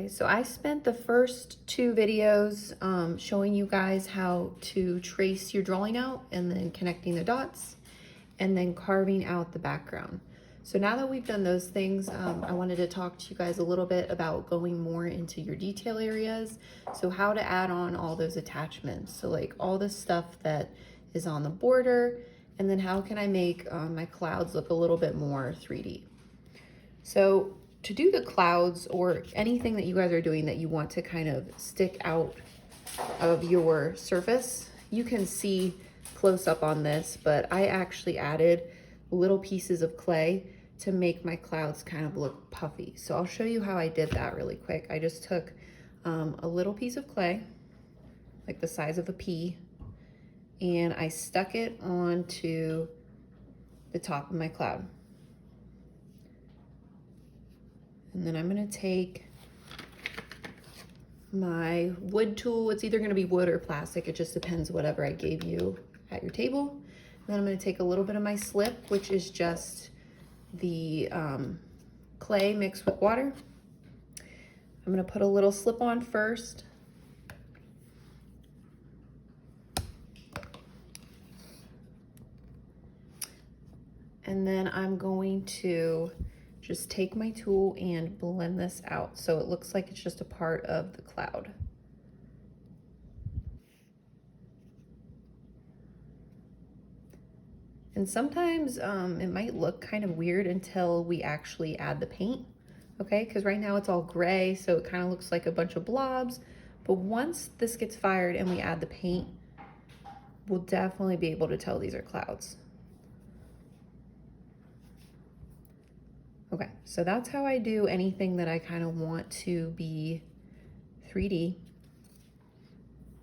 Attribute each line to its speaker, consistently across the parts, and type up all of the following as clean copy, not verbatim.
Speaker 1: Okay, so I spent the first two videos showing you guys how to trace your drawing out and then connecting the dots and then carving out the background. So now that we've done those things, I wanted to talk to you guys a little bit about going more into your detail areas. So how to add on all those attachments. So like all the stuff that is on the border, and then how can I make my clouds look a little bit more 3D. So to do the clouds or anything that you guys are doing that you want to kind of stick out of your surface, you can see close up on this, but I actually added little pieces of clay to make my clouds kind of look puffy. So I'll show you how I did that really quick. I just took a little piece of clay, like the size of a pea, and I stuck it onto the top of my cloud. And then I'm gonna take my wood tool. It's either gonna be wood or plastic. It just depends whatever I gave you at your table. And then I'm gonna take a little bit of my slip, which is just the clay mixed with water. I'm gonna put a little slip on first. And then I'm going to just take my tool and blend this out so it looks like it's just a part of the cloud. And sometimes it might look kind of weird until we actually add the paint, okay? Because right now it's all gray, so it kind of looks like a bunch of blobs. But once this gets fired and we add the paint, we'll definitely be able to tell these are clouds. Okay, so that's how I do anything that I kind of want to be 3D.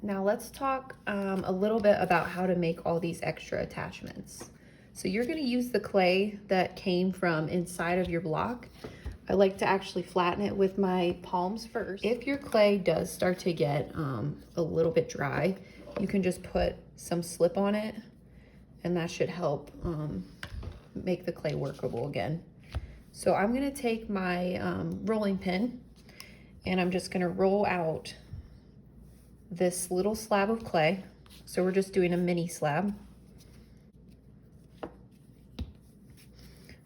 Speaker 1: Now let's talk a little bit about how to make all these extra attachments. So you're gonna use the clay that came from inside of your block. I like to actually flatten it with my palms first. If your clay does start to get a little bit dry, you can just put some slip on it and that should help make the clay workable again. So I'm gonna take my rolling pin and I'm just gonna roll out this little slab of clay. So we're just doing a mini slab. I'm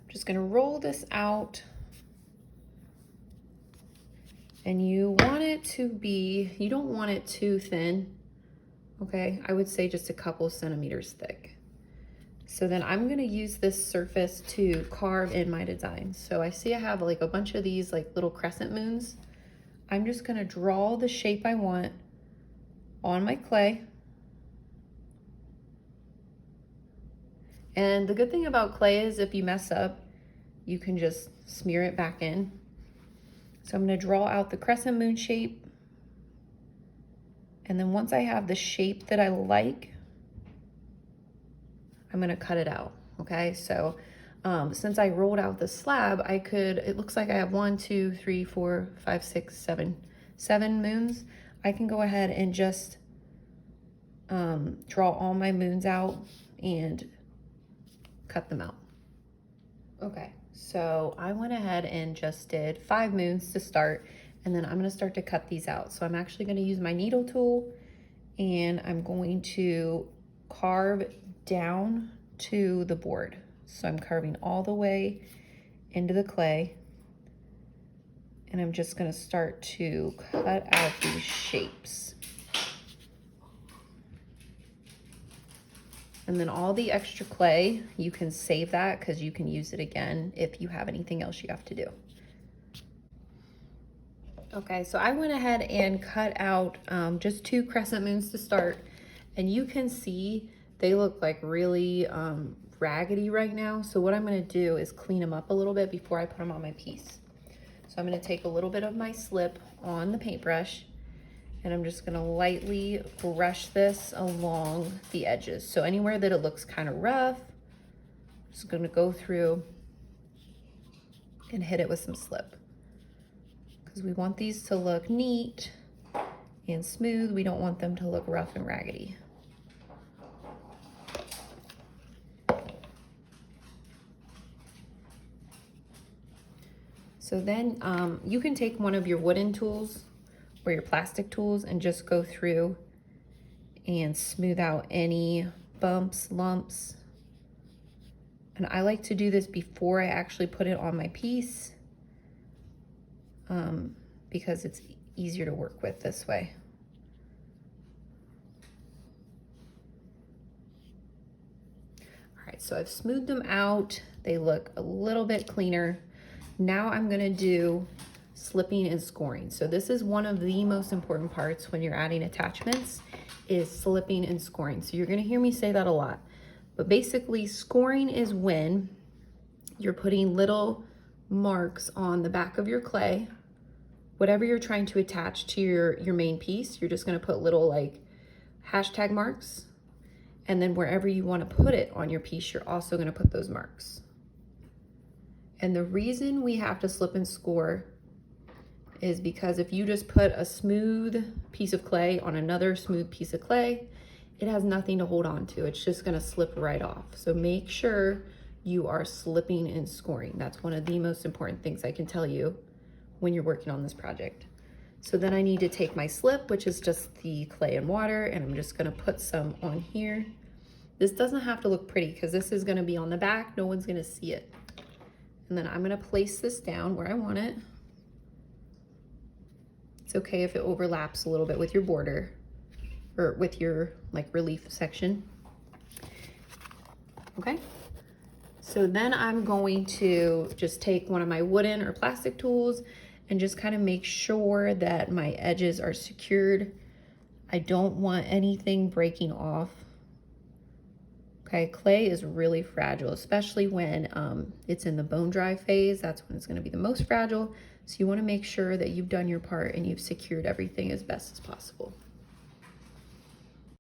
Speaker 1: just gonna roll this out, and you want it to be, you don't want it too thin, okay? I would say just a couple centimeters thick. So then I'm gonna use this surface to carve in my design. So I see I have like a bunch of these like little crescent moons. I'm just gonna draw the shape I want on my clay. And the good thing about clay is if you mess up, you can just smear it back in. So I'm gonna draw out the crescent moon shape. And then once I have the shape that I like, I'm gonna cut it out, okay? So since I rolled out the slab, I could, it looks like I have 1, 2, 3, 4, 5, 6, 7 moons. I can go ahead and just draw all my moons out and cut them out. Okay, so I went ahead and just did 5 moons to start, and then I'm gonna start to cut these out. So I'm actually gonna use my needle tool and I'm going to carve down to the board. So I'm carving all the way into the clay, and I'm just gonna start to cut out these shapes. And then all the extra clay, you can save that because you can use it again if you have anything else you have to do. Okay, so I went ahead and cut out just 2 crescent moons to start, and you can see they look like really raggedy right now. So what I'm gonna do is clean them up a little bit before I put them on my piece. So I'm gonna take a little bit of my slip on the paintbrush, and I'm just gonna lightly brush this along the edges. So anywhere that it looks kind of rough, I'm just gonna go through and hit it with some slip. Because we want these to look neat and smooth. We don't want them to look rough and raggedy. So then you can take one of your wooden tools or your plastic tools and just go through and smooth out any bumps, lumps. And I like to do this before I actually put it on my piece because it's easier to work with this way. All right, so I've smoothed them out. They look a little bit cleaner. Now I'm gonna do slipping and scoring. So this is one of the most important parts when you're adding attachments, is slipping and scoring. So you're gonna hear me say that a lot. But basically, scoring is when you're putting little marks on the back of your clay. Whatever you're trying to attach to your main piece, you're just gonna put little like hashtag marks. And then wherever you wanna put it on your piece, you're also gonna put those marks. And the reason we have to slip and score is because if you just put a smooth piece of clay on another smooth piece of clay, it has nothing to hold on to. It's just gonna slip right off. So make sure you are slipping and scoring. That's one of the most important things I can tell you when you're working on this project. So then I need to take my slip, which is just the clay and water, and I'm just gonna put some on here. This doesn't have to look pretty because this is gonna be on the back. No one's gonna see it. And then I'm gonna place this down where I want it. It's okay if it overlaps a little bit with your border or with your like relief section. Okay. So then I'm going to just take one of my wooden or plastic tools and just kind of make sure that my edges are secured. I don't want anything breaking off. Okay, clay is really fragile, especially when it's in the bone dry phase. That's when it's gonna be the most fragile. So you wanna make sure that you've done your part and you've secured everything as best as possible.